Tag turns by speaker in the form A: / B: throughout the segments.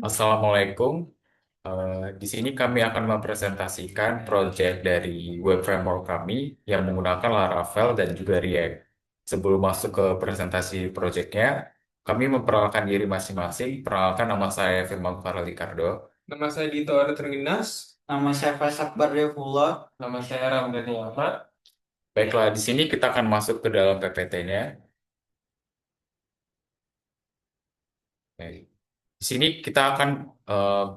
A: Assalamualaikum. Di sini kami akan mempresentasikan proyek dari web framework kami yang menggunakan Laravel dan juga React. Sebelum masuk ke presentasi proyeknya, kami memperkenalkan diri masing-masing. Perkenalkan, nama saya Firman Faralikardo.
B: Nama saya Dito Arterginas.
C: Nama saya Faisal Bardevullah.
B: Nama saya Ramdhani Ahmad.
A: Baiklah, di sini kita akan masuk ke dalam PPT-nya. Baik. Di sini kita akan eh,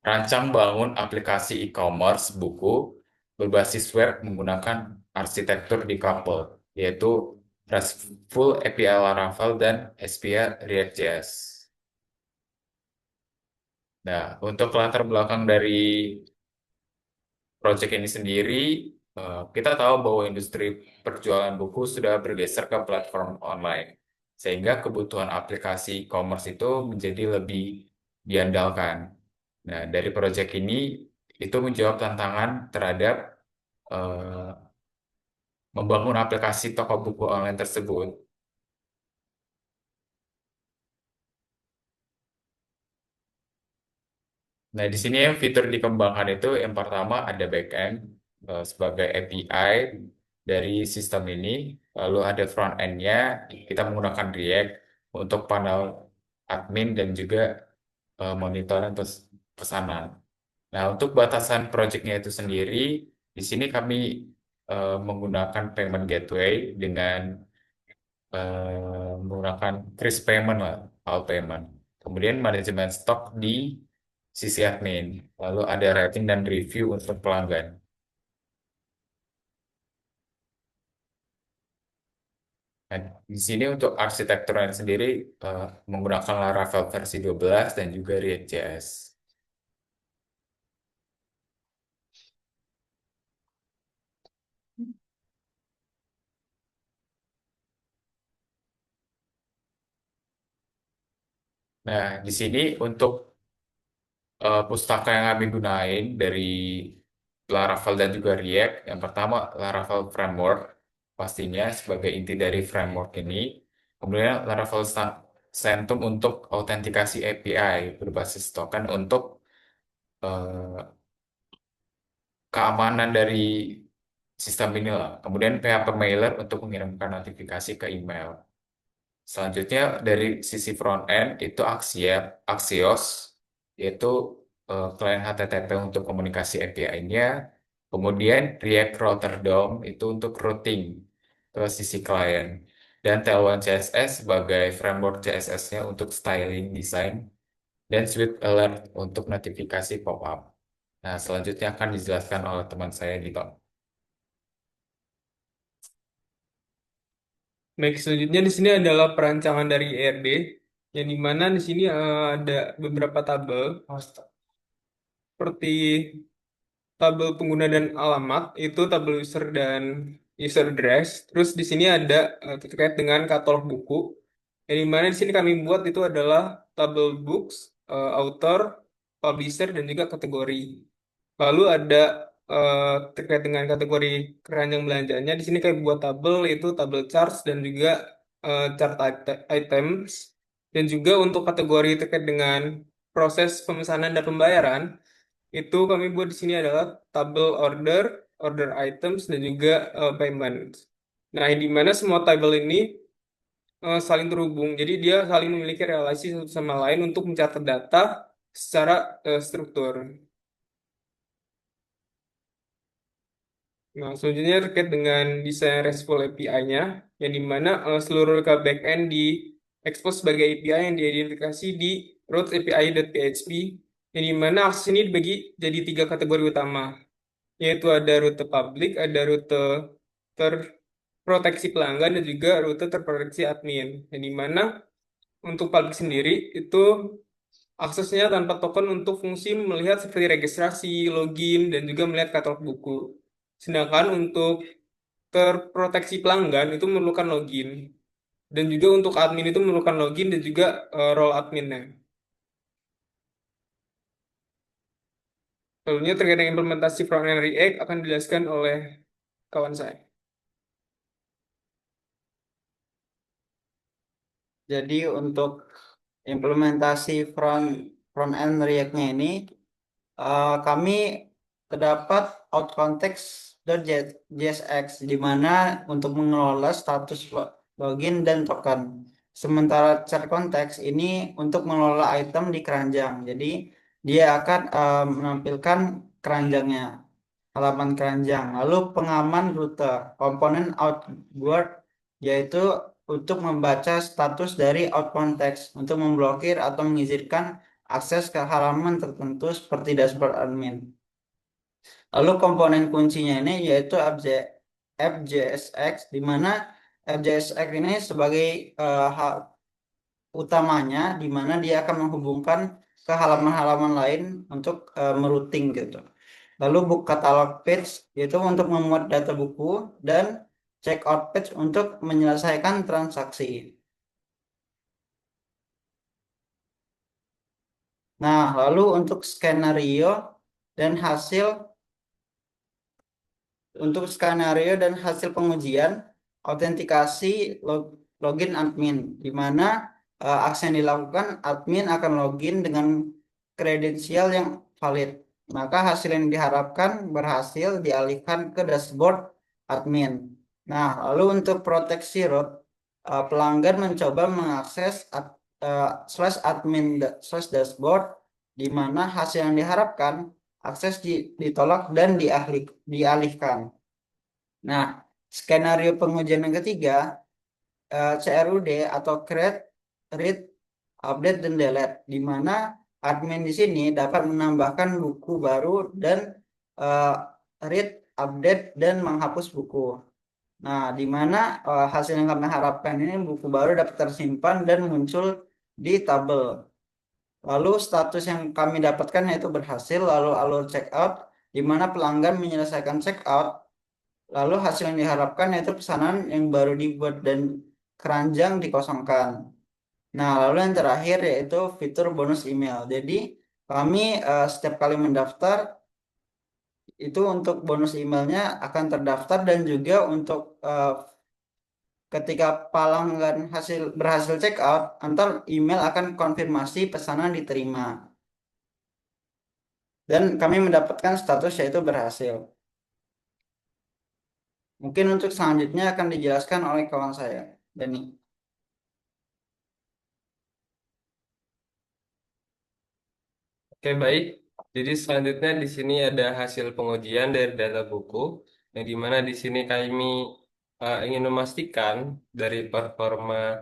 A: rancang bangun aplikasi e-commerce buku berbasis web menggunakan arsitektur decoupled, yaitu RESTful API Laravel dan SPA React.js. Nah, untuk latar belakang dari proyek ini sendiri, kita tahu bahwa industri perjualan buku sudah bergeser ke platform online, sehingga kebutuhan aplikasi e-commerce itu menjadi lebih diandalkan. Nah, dari proyek ini itu menjawab tantangan terhadap eh, membangun aplikasi toko buku online tersebut. Nah, di sini yang fitur dikembangkan itu yang pertama ada backend sebagai API dari sistem ini, lalu ada front end-nya, kita menggunakan React untuk panel admin dan juga monitoring pesanan. Nah, untuk batasan projectnya itu sendiri, di sini kami menggunakan payment gateway dengan menggunakan Kris Payment lah, all payment. Kemudian manajemen stok di sisi admin. Lalu ada rating dan review untuk pelanggan. Nah, di sini untuk arsitekturnya sendiri menggunakan Laravel versi 12 dan juga React.js. Nah, di sini untuk pustaka yang kami gunain dari Laravel dan juga React. Yang pertama, Laravel Framework, pastinya sebagai inti dari framework ini. Kemudian Laravel Centum untuk autentikasi API berbasis token untuk eh, keamanan dari sistem ini lah. Kemudian PHP Mailer untuk mengirimkan notifikasi ke email. Selanjutnya dari sisi front end itu Axios, yaitu klien HTTP untuk komunikasi API-nya. Kemudian React Router DOM itu untuk routing ke sisi klien. Dan Tailwind CSS sebagai framework CSS-nya untuk styling design. Dan Swift Alert untuk notifikasi pop-up. Nah, selanjutnya akan dijelaskan oleh teman saya di Tom.
B: Baik, selanjutnya di sini adalah perancangan dari ERD, yang dimana di sini ada beberapa tabel, seperti tabel pengguna dan alamat, itu tabel user dan user address. Terus di sini ada terkait dengan katalog buku, yang dimana di sini kami buat itu adalah tabel books, author, publisher, dan juga kategori. Lalu ada terkait dengan kategori keranjang belanjanya. Di sini kayak buat tabel itu tabel charts dan juga chart items. Dan juga untuk kategori terkait dengan proses pemesanan dan pembayaran, itu kami buat di sini adalah tabel order, order items, dan juga payment. Nah, di mana semua tabel ini saling terhubung. Jadi dia saling memiliki relasi satu sama lain untuk mencatat data secara struktur. Nah, selanjutnya terkait dengan desain RESTful API-nya, yang dimana seluruh backend di-expose sebagai API yang diidentifikasi di routes.api.php, yang dimana akses ini dibagi jadi tiga kategori utama, yaitu ada rute publik, ada rute terproteksi pelanggan, dan juga rute terproteksi admin. Yang dimana untuk publik sendiri itu aksesnya tanpa token untuk fungsi melihat seperti registrasi, login, dan juga melihat katalog buku. Sedangkan untuk terproteksi pelanggan itu memerlukan login. Dan juga untuk admin itu memerlukan login dan juga role adminnya. Lalunya terkait dengan implementasi front-end React akan dijelaskan oleh kawan saya.
C: Jadi untuk implementasi front end React-nya ini, kami terdapat outContext.jsx di mana untuk mengelola status login dan token. Sementara chat context ini untuk mengelola item di keranjang. Jadi dia akan menampilkan keranjangnya, halaman keranjang. Lalu pengaman rute, komponen outward yaitu untuk membaca status dari outContext untuk memblokir atau mengizinkan akses ke halaman tertentu seperti dashboard admin. Lalu komponen kuncinya ini yaitu FJSX, di mana FJSX ini sebagai hal utamanya, di mana dia akan menghubungkan ke halaman-halaman lain untuk merouting gitu. Lalu book catalog page yaitu untuk memuat data buku, dan checkout page untuk menyelesaikan transaksi. Nah, lalu untuk dan hasil hasil pengujian autentikasi login admin, di mana aksi yang dilakukan admin akan login dengan kredensial yang valid. Maka hasil yang diharapkan berhasil dialihkan ke dashboard admin. Nah, lalu untuk proteksi root, pelanggan mencoba mengakses /admin/dashboard, di mana hasil yang diharapkan akses ditolak dan dialihkan. Nah, skenario pengujian yang ketiga, CRUD atau create, read, update, dan delete, di mana admin di sini dapat menambahkan buku baru dan read, update, dan menghapus buku. Nah, di mana hasil yang kami harapkan ini buku baru dapat tersimpan dan muncul di tabel. Lalu status yang kami dapatkan yaitu berhasil, lalu alur checkout, di mana pelanggan menyelesaikan checkout, lalu hasil yang diharapkan yaitu pesanan yang baru dibuat dan keranjang dikosongkan. Nah, lalu yang terakhir yaitu fitur bonus email. Jadi kami setiap kali mendaftar itu untuk bonus emailnya akan terdaftar, dan juga untuk ketika pelanggan berhasil check out, antar email akan konfirmasi pesanan diterima. Dan kami mendapatkan status yaitu berhasil. Mungkin untuk selanjutnya akan dijelaskan oleh kawan saya, Dani.
D: Oke, baik. Jadi selanjutnya di sini ada hasil pengujian dari data buku, yang dimana di sini kami ingin memastikan dari performa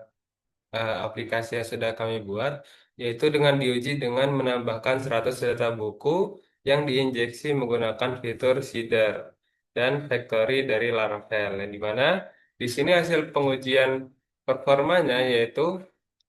D: aplikasi yang sudah kami buat, yaitu dengan diuji dengan menambahkan 100 data buku yang diinjeksi menggunakan fitur seeder dan factory dari Laravel, yang dimana di sini hasil pengujian performanya yaitu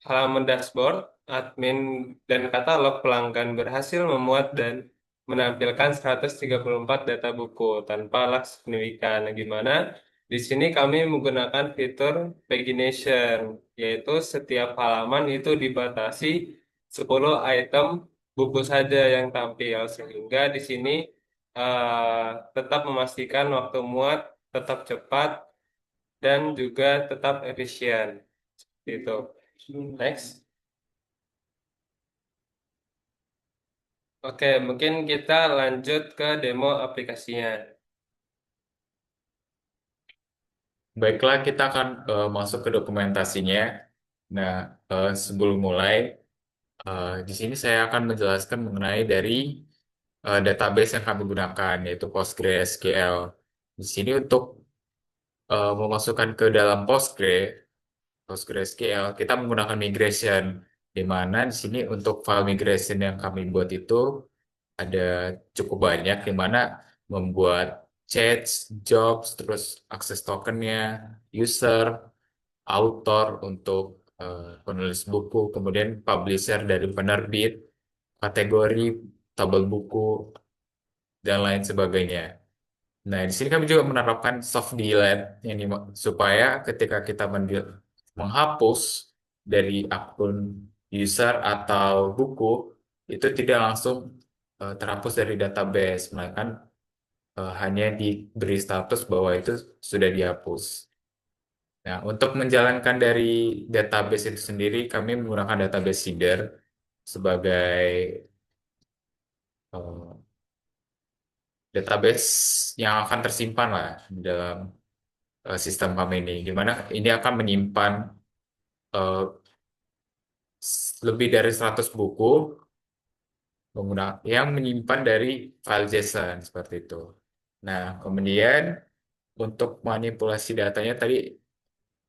D: halaman dashboard, admin, dan katalog pelanggan berhasil memuat dan menampilkan 134 data buku tanpa lag signifikan, yang dimana di sini kami menggunakan fitur pagination, yaitu setiap halaman itu dibatasi 10 item buku saja yang tampil, sehingga di sini tetap memastikan waktu muat tetap cepat dan juga tetap efisien. Gitu. Next. Oke, mungkin kita lanjut ke demo aplikasinya.
A: Baiklah, kita akan masuk ke dokumentasinya. Nah, sebelum mulai, di sini saya akan menjelaskan mengenai dari database yang kami gunakan, yaitu PostgreSQL. Di sini untuk memasukkan ke dalam PostgreSQL, kita menggunakan migration, di mana di sini untuk file migration yang kami buat itu ada cukup banyak, di mana membuat chats, jobs, terus akses tokennya, user, author untuk penulis buku, kemudian publisher dari penerbit, kategori, tabel buku, dan lain sebagainya. Nah, di sini kami juga menerapkan soft delete supaya ketika kita menghapus dari akun user atau buku, itu tidak langsung terhapus dari database, melainkan hanya diberi status bahwa itu sudah dihapus. Nah, untuk menjalankan dari database itu sendiri, kami menggunakan database seeder. sebagai eh, database yang akan tersimpan lah di dalam sistem kami ini. Di mana ini akan menyimpan lebih dari 100 buku yang menyimpan dari file JSON seperti itu. Nah, kemudian untuk manipulasi datanya tadi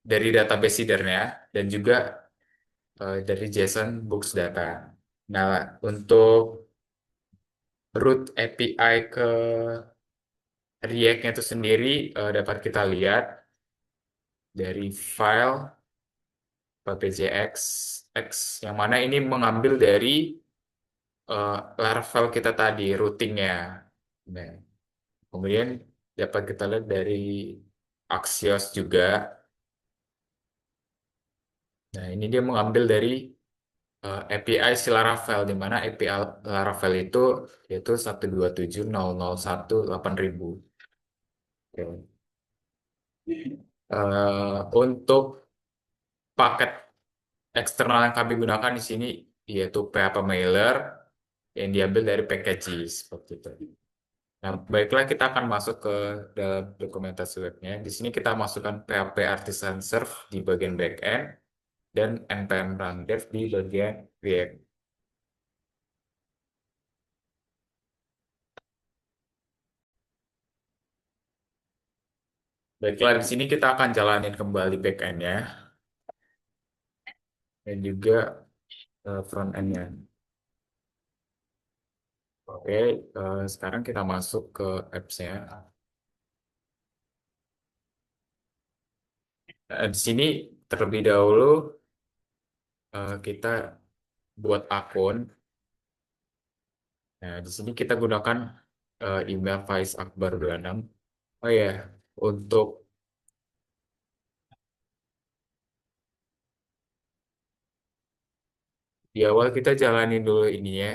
A: dari database seedernya dan juga dari JSON Books Data. Nah, untuk root API ke React-nya itu sendiri dapat kita lihat dari file PPJX yang mana ini mengambil dari Laravel kita tadi, routingnya. Nah, kemudian dapat kita lihat dari Axios juga. Nah, ini dia mengambil dari API si Laravel, di mana API Laravel itu yaitu 127.001.8000. Oke. Untuk paket eksternal yang kami gunakan di sini yaitu PHP Mailer yang diambil dari packages seperti itu. Nah, baiklah kita akan masuk ke dalam dokumentasi webnya. Di sini kita masukkan PHP Artisan Serve di bagian backend dan npm run dev di bagian React. Baiklah, di sini kita akan jalanin kembali backend-nya dan juga front end-nya. Oke, sekarang kita masuk ke apps-nya. Di sini terlebih dahulu kita buat akun. Nah, di sini kita gunakan email Faiz Akbar 26. Oh ya, untuk di awal kita jalanin dulu ini ya.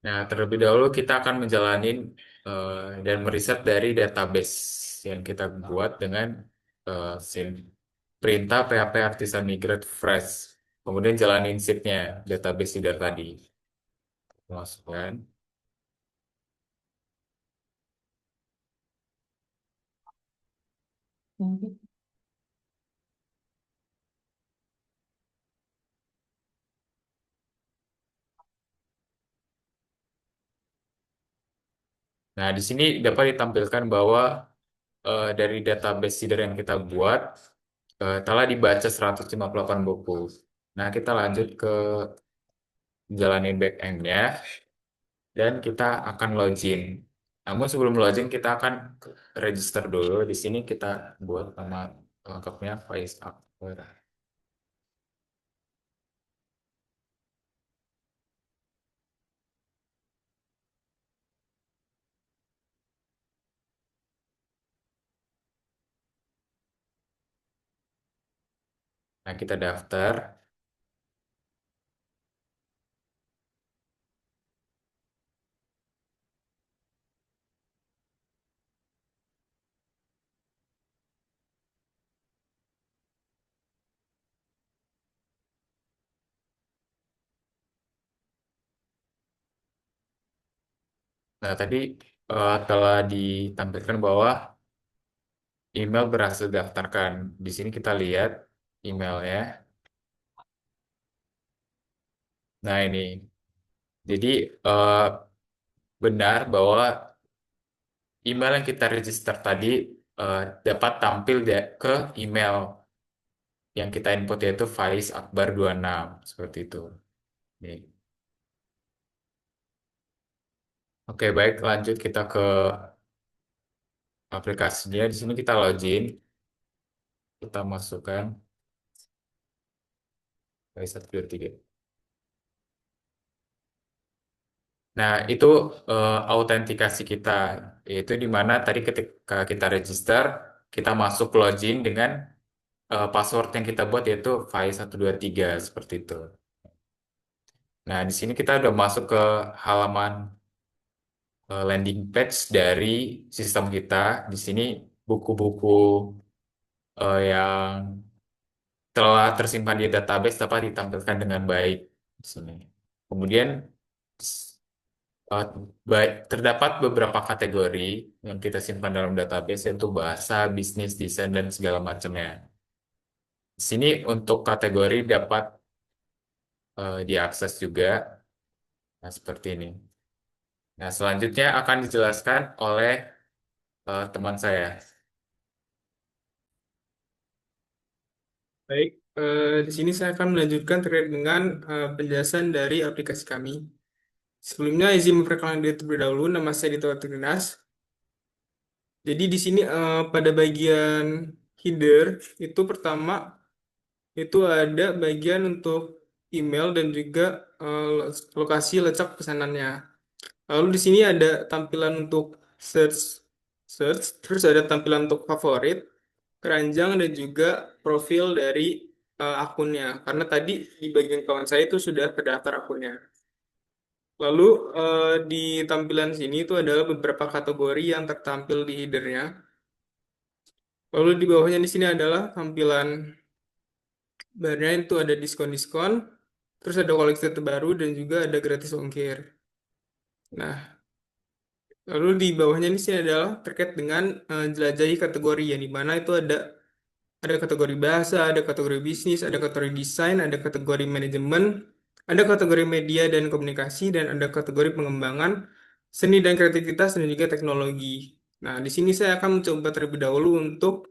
A: Nah, terlebih dahulu kita akan menjalanin dan meriset dari database yang kita buat dengan sim perintah PHP Artisan Migrate Fresh. Kemudian jalanin sheet-nya, database header tadi. Masukkan. Nah, di sini dapat ditampilkan bahwa dari database header yang kita buat telah dibaca 158 buku. Nah, kita lanjut ke jalanin backend-nya dan kita akan login. Namun sebelum login kita akan register dulu. Di sini kita buat nama lengkapnya Faiz Akbar. Nah, kita daftar. Nah, tadi telah ditampilkan bahwa email berhasil daftarkan. Di sini kita lihat emailnya. Nah, ini. Jadi benar bahwa email yang kita register tadi dapat tampil ke email yang kita input yaitu Faiz Akbar 26 seperti itu. Nih. Oke, baik, lanjut kita ke aplikasinya. Di sini kita login, kita masukkan Faiz 123. Nah, itu autentikasi kita, yaitu di mana tadi ketika kita register, kita masuk login dengan password yang kita buat yaitu Faiz 123 seperti itu. Nah, di sini kita udah masuk ke halaman landing page dari sistem kita. Di sini buku-buku yang telah tersimpan di database dapat ditampilkan dengan baik di sini. Kemudian eh, terdapat beberapa kategori yang kita simpan dalam database yaitu bahasa, bisnis, desain, dan segala macamnya. Di sini untuk kategori dapat diakses juga. Nah, seperti ini. Nah, selanjutnya akan dijelaskan oleh teman saya.
B: Baik, di sini saya akan melanjutkan terkait dengan penjelasan dari aplikasi kami. Sebelumnya izin memperkenalkan diri terlebih dahulu, nama saya Dito Trinas. Jadi di sini pada bagian header itu pertama itu ada bagian untuk email dan juga lokasi letak pesanannya. Lalu di sini ada tampilan untuk search, search, terus ada tampilan untuk favorit, keranjang dan juga profil dari akunnya. Karena tadi di bagian kawan saya itu sudah terdaftar akunnya. Lalu di tampilan sini itu adalah beberapa kategori yang tertampil di headernya. Lalu di bawahnya di sini adalah tampilan barnya itu ada diskon-diskon, terus ada koleksi terbaru dan juga ada gratis ongkir. Nah, lalu di bawahnya ini sini adalah terkait dengan jelajahi kategori yang di mana itu ada kategori bahasa, ada kategori bisnis, ada kategori desain, ada kategori manajemen, ada kategori media dan komunikasi, dan ada kategori pengembangan seni dan kreativitas dan juga teknologi. Nah, di sini saya akan mencoba terlebih dahulu untuk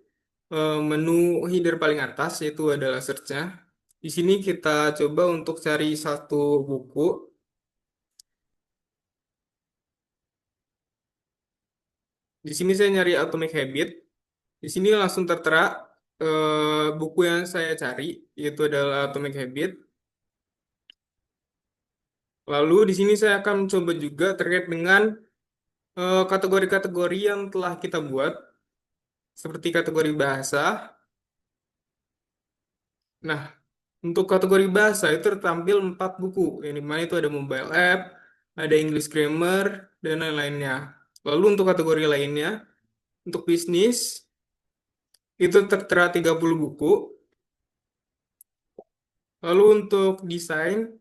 B: menu header paling atas, yaitu adalah search-nya. Di sini kita coba untuk cari satu buku. Di sini saya nyari Atomic Habit. Di sini langsung tertera buku yang saya cari, yaitu adalah Atomic Habit. Lalu di sini saya akan mencoba juga terkait dengan kategori-kategori yang telah kita buat, seperti kategori bahasa. Nah, untuk kategori bahasa itu tertampil 4 buku, yang dimana itu ada mobile app, ada English grammar, dan lain-lainnya. Lalu untuk kategori lainnya, untuk bisnis, itu tertera 30 buku. Lalu untuk desain,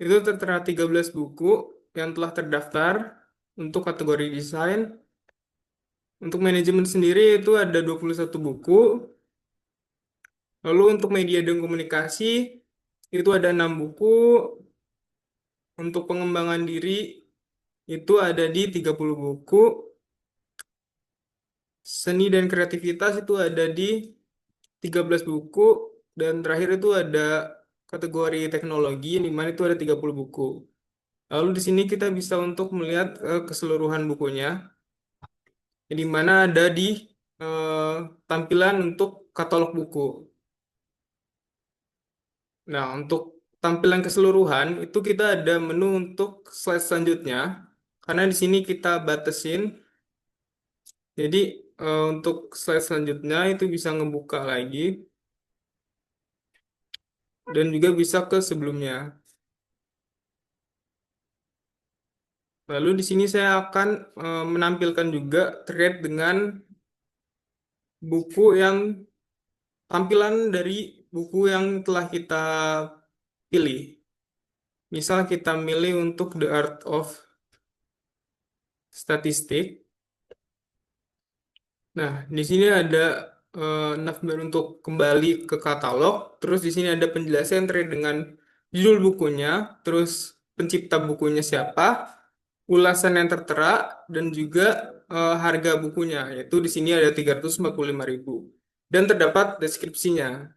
B: itu tertera 13 buku yang telah terdaftar untuk kategori desain. Untuk manajemen sendiri itu ada 21 buku. Lalu untuk media dan komunikasi itu ada 6 buku. Untuk pengembangan diri itu ada di 30 buku. Seni dan kreativitas itu ada di 13 buku. Dan terakhir itu ada kategori teknologi, di mana itu ada 30 buku. Lalu di sini kita bisa untuk melihat keseluruhan bukunya, di mana ada di eh, tampilan untuk katalog buku. Nah, untuk tampilan keseluruhan itu kita ada menu untuk slide selanjutnya, karena di sini kita batasin. Jadi untuk slide selanjutnya itu bisa ngebuka lagi dan juga bisa ke sebelumnya. Lalu di sini saya akan menampilkan juga terkait dengan buku yang tampilan dari buku yang telah kita pilih. Misal kita milih untuk The Art of Statistics. Nah, di sini ada navbar untuk kembali ke katalog. Terus di sini ada penjelasan terkait dengan judul bukunya, terus pencipta bukunya siapa, ulasan yang tertera, dan juga harga bukunya. Yaitu di sini ada 345.000. Dan terdapat deskripsinya.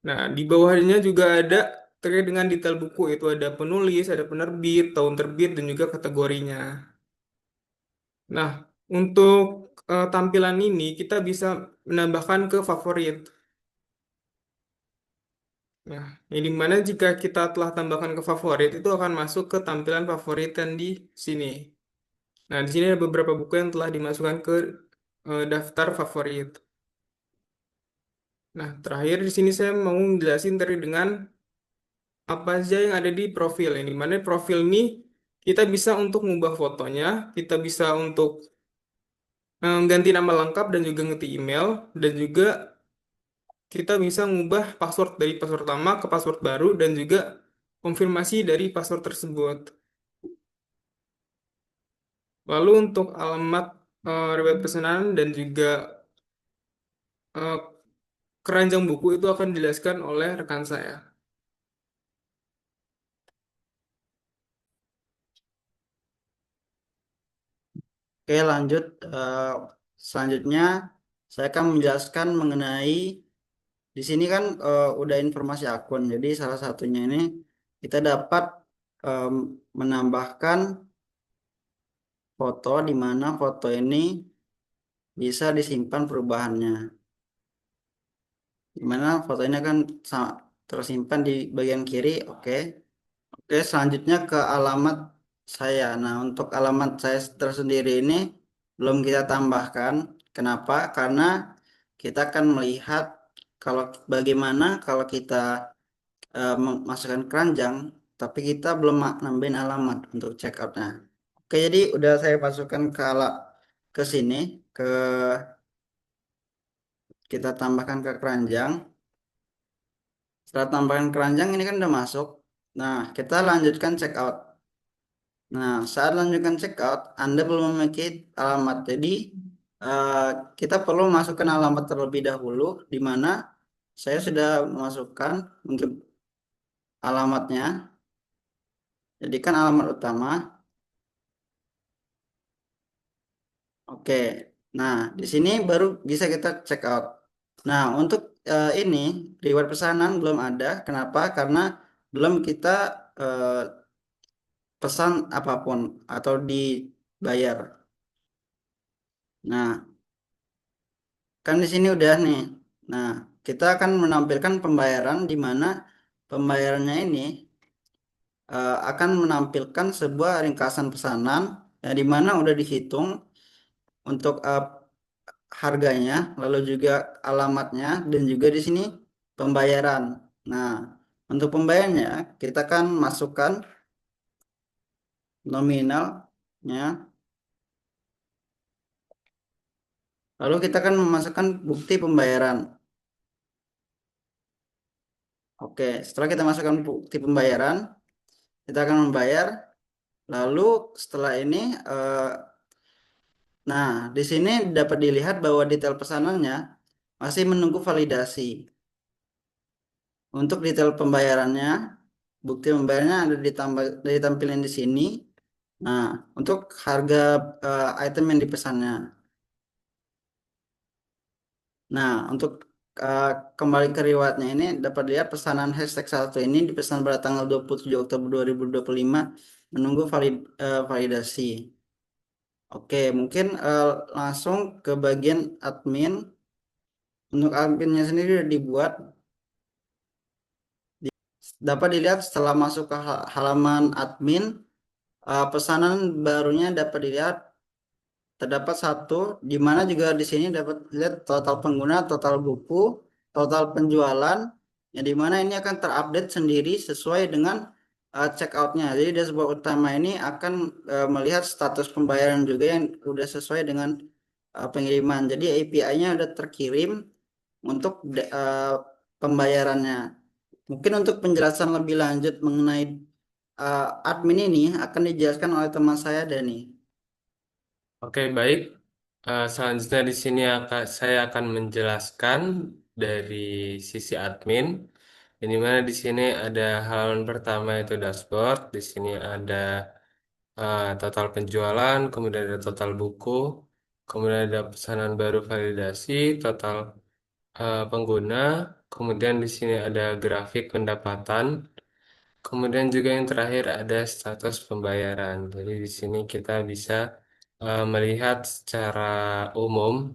B: Nah, di bawahnya juga ada terkait dengan detail buku. Itu ada penulis, ada penerbit, tahun terbit, dan juga kategorinya. Nah, untuk tampilan ini kita bisa menambahkan ke favorit. Nah, yang dimana jika kita telah tambahkan ke favorit itu akan masuk ke tampilan favorit yang di sini. Nah, di sini ada beberapa buku yang telah dimasukkan ke daftar favorit. Nah, terakhir di sini saya mau menjelasin terkait dengan apa aja yang ada di profil. Yang dimana profil ini kita bisa untuk mengubah fotonya, kita bisa untuk ganti nama lengkap dan juga ganti email, dan juga kita bisa mengubah password dari password lama ke password baru dan juga konfirmasi dari password tersebut. Lalu untuk alamat riwayat pesanan dan juga eh, keranjang buku itu akan dijelaskan oleh rekan saya.
C: Oke, lanjut. Eh, Selanjutnya, saya akan menjelaskan mengenai di sini kan udah informasi akun. Jadi salah satunya ini kita dapat em, menambahkan foto di mana foto ini bisa disimpan perubahannya. Di mana fotonya kan tersimpan di bagian kiri. Oke. Oke, selanjutnya ke alamat saya. Nah, untuk alamat saya tersendiri ini belum kita tambahkan. Kenapa? Karena kita akan melihat kalau bagaimana kalau kita memasukkan keranjang, tapi kita belum nambahin alamat untuk check outnya. Oke, jadi udah saya masukkan ke sini, ke kita tambahkan ke keranjang. Setelah tambahkan keranjang ini kan udah masuk. Nah, kita lanjutkan check out. Nah, saat lanjutkan check out, Anda belum memiliki alamat. Jadi, eh, kita perlu masukkan alamat terlebih dahulu, di mana saya sudah memasukkan untuk alamatnya. Jadi kan alamat utama. Oke. Nah, di sini baru bisa kita check out. Nah, untuk ini reward pesanan belum ada. Kenapa? Karena belum kita eh, pesan apapun atau dibayar. Nah, kan di sini udah nih. Nah, kita akan menampilkan pembayaran di mana pembayarannya ini akan menampilkan sebuah ringkasan pesanan yang di mana udah dihitung untuk harganya, lalu juga alamatnya dan juga di sini pembayaran. Nah, untuk pembayarannya kita akan masukkan nominalnya, lalu kita akan memasukkan bukti pembayaran. Oke, setelah kita masukkan bukti pembayaran, kita akan membayar. Lalu setelah ini, nah di sini dapat dilihat bahwa detail pesanannya masih menunggu validasi. Untuk detail pembayarannya, bukti pembayarannya ada ditampilkan di sini. Nah, untuk harga item yang dipesannya. Nah, untuk eh, kembali ke riwayatnya ini dapat lihat pesanan hashtag 1 ini dipesan pada tanggal 27 Oktober 2025 menunggu validasi. Oke, mungkin langsung ke bagian admin. Untuk adminnya sendiri sudah dibuat. Dapat dilihat setelah masuk ke halaman admin, pesanan barunya dapat dilihat terdapat satu, di mana juga di sini dapat lihat total pengguna, total buku, total penjualan, yang di mana ini akan terupdate sendiri sesuai dengan check outnya. Jadi dashboard utama ini akan melihat status pembayaran juga yang udah sesuai dengan pengiriman. Jadi API-nya udah terkirim untuk pembayarannya. Mungkin untuk penjelasan lebih lanjut mengenai admin ini akan dijelaskan oleh teman saya Dani.
D: Oke, baik. Selanjutnya di sini saya akan menjelaskan dari sisi admin. Ini mana di sini ada halaman pertama itu dashboard. Di sini ada total penjualan, kemudian ada total buku, kemudian ada pesanan baru validasi, total pengguna, kemudian di sini ada grafik pendapatan, kemudian juga yang terakhir ada status pembayaran. Jadi di sini kita bisa melihat secara umum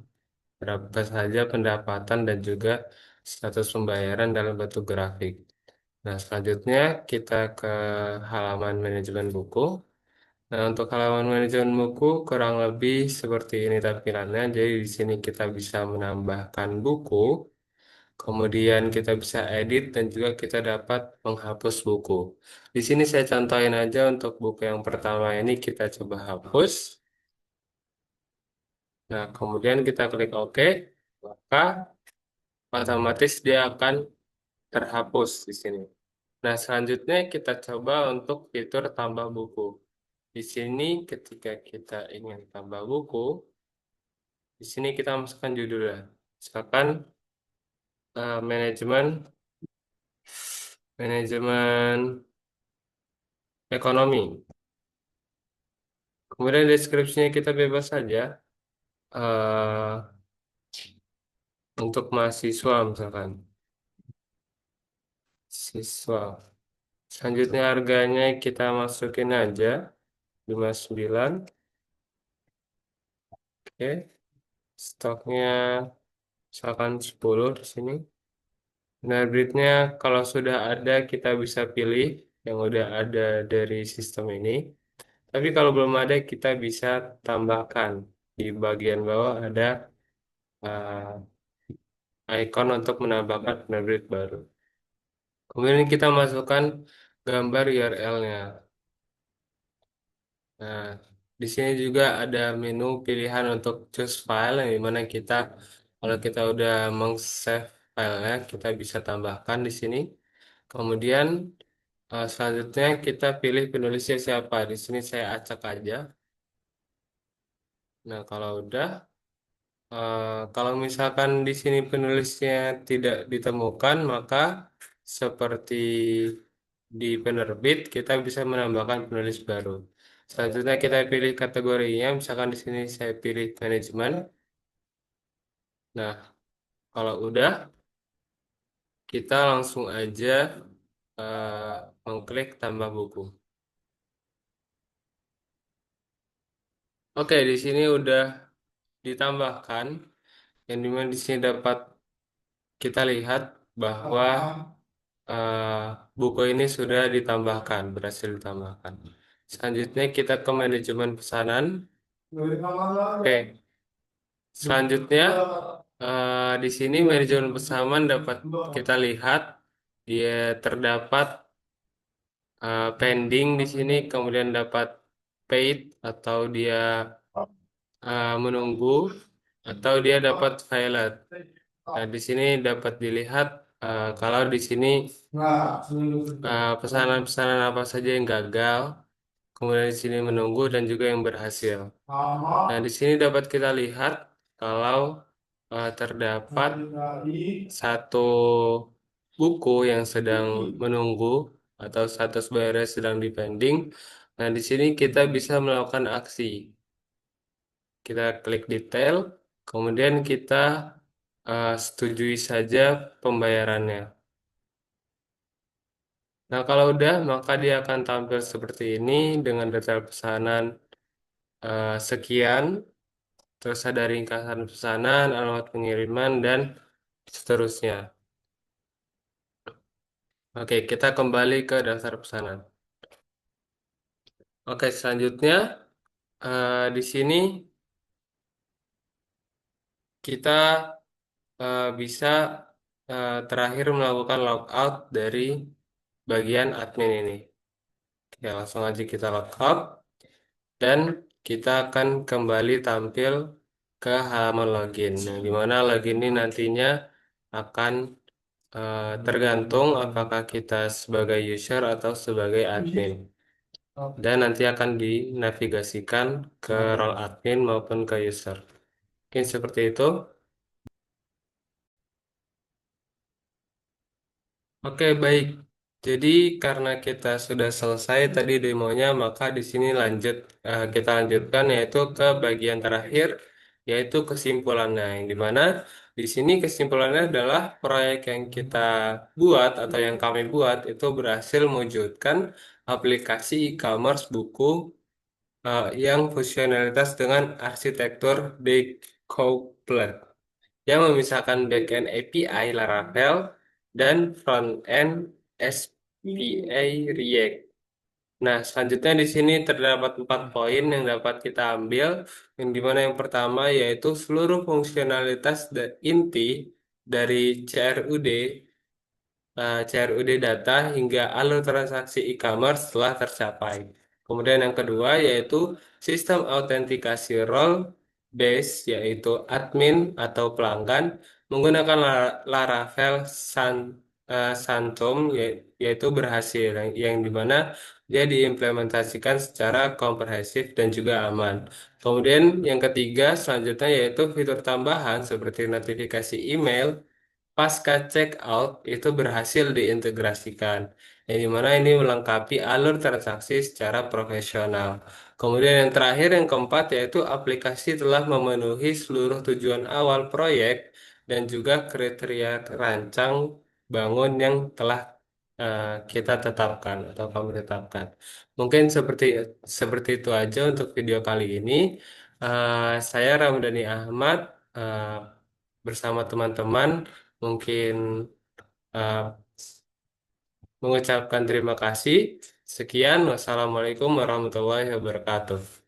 D: berapa saja pendapatan dan juga status pembayaran dalam bentuk grafik. Nah, selanjutnya kita ke halaman manajemen buku. Nah, untuk halaman manajemen buku kurang lebih seperti ini tampilannya. Jadi di sini kita bisa menambahkan buku, Kemudian kita bisa edit dan juga kita dapat menghapus buku. Di sini saya contohin aja untuk buku yang pertama ini kita coba hapus. Nah, kemudian kita klik OK, maka otomatis dia akan terhapus di sini. Nah, selanjutnya kita coba untuk fitur tambah buku. Di sini ketika kita ingin tambah buku, di sini kita masukkan judulnya. Misalkan manajemen manajemen ekonomi. Kemudian deskripsinya kita bebas saja. eh, untuk mahasiswa misalkan. Siswa. Selanjutnya harganya kita masukin aja 59. Oke. Stoknya misalkan 10 di sini. Nah, breednya kalau sudah ada kita bisa pilih yang udah ada dari sistem ini. Tapi kalau belum ada kita bisa tambahkan. Di bagian bawah ada icon untuk menambahkan penerbit baru. Kemudian kita masukkan gambar URL-nya. Nah, di sini juga ada menu pilihan untuk choose file yang dimana kita kalau kita udah meng-save filenya kita bisa tambahkan di sini. Kemudian selanjutnya kita pilih penulisnya siapa. Di sini saya acak aja. Nah, kalau udah kalau misalkan di sini penulisnya tidak ditemukan, maka seperti di penerbit kita bisa menambahkan penulis baru. Selanjutnya kita pilih kategorinya, misalkan di sini saya pilih manajemen. Nah, kalau udah, kita langsung aja mengklik tambah buku. Oke, di sini udah ditambahkan, yang dimana di sini dapat kita lihat bahwa eh, buku ini sudah ditambahkan, berhasil ditambahkan. Selanjutnya kita ke manajemen pesanan. Oke, selanjutnya di sini manajemen pesanan dapat kita lihat dia terdapat pending di sini, kemudian dapat paid atau dia menunggu atau dia dapat violet. Nah, di sini dapat dilihat kalau di sini pesanan-pesanan apa saja yang gagal, kemudian di sini menunggu dan juga yang berhasil. Nah, di sini dapat kita lihat kalau terdapat satu buku yang sedang menunggu atau status bayarnya sedang dipending. Nah, di sini kita bisa melakukan aksi. Kita klik detail, kemudian kita setujui saja pembayarannya. Nah, kalau udah, maka dia akan tampil seperti ini dengan detail pesanan sekian, terus ada ringkasan pesanan, alamat pengiriman, dan seterusnya. Oke, kita kembali ke daftar pesanan. Oke, selanjutnya di sini kita bisa terakhir melakukan logout dari bagian admin ini. Oke, langsung aja kita logout dan kita akan kembali tampil ke halaman login. Yang dimana login ini nantinya akan tergantung apakah kita sebagai user atau sebagai admin. Dan nanti akan dinavigasikan ke role admin maupun ke user. Mungkin seperti itu. Oke, baik. Jadi karena kita sudah selesai tadi demonya, maka di sini kita lanjutkan yaitu ke bagian terakhir, yaitu kesimpulannya. Yang dimana di sini kesimpulannya adalah proyek yang kita buat atau yang kami buat itu berhasil mewujudkan aplikasi e-commerce buku yang fungsionalitas dengan arsitektur decoupled yang memisahkan backend API Laravel dan frontend SPA React. Nah, selanjutnya di sini terdapat 4 poin yang dapat kita ambil, yang dimana yang pertama yaitu seluruh fungsionalitas inti dari CRUD, CRUD data hingga alur transaksi e-commerce telah tercapai. Kemudian yang kedua yaitu sistem autentikasi role base, yaitu admin atau pelanggan menggunakan Laravel Phantom, yaitu berhasil, yang dimana dia diimplementasikan secara komprehensif dan juga aman. Kemudian yang ketiga selanjutnya yaitu fitur tambahan seperti notifikasi email pasca check out itu berhasil diintegrasikan, yang dimana ini melengkapi alur transaksi secara profesional. Kemudian yang terakhir, yang keempat, yaitu aplikasi telah memenuhi seluruh tujuan awal proyek dan juga kriteria rancang bangun yang telah kita tetapkan atau kami tetapkan. Mungkin seperti seperti itu aja untuk video kali ini. Saya Ramdhani Ahmad, eh, bersama teman-teman mungkin eh, mengucapkan terima kasih. Sekian, wassalamualaikum warahmatullahi wabarakatuh.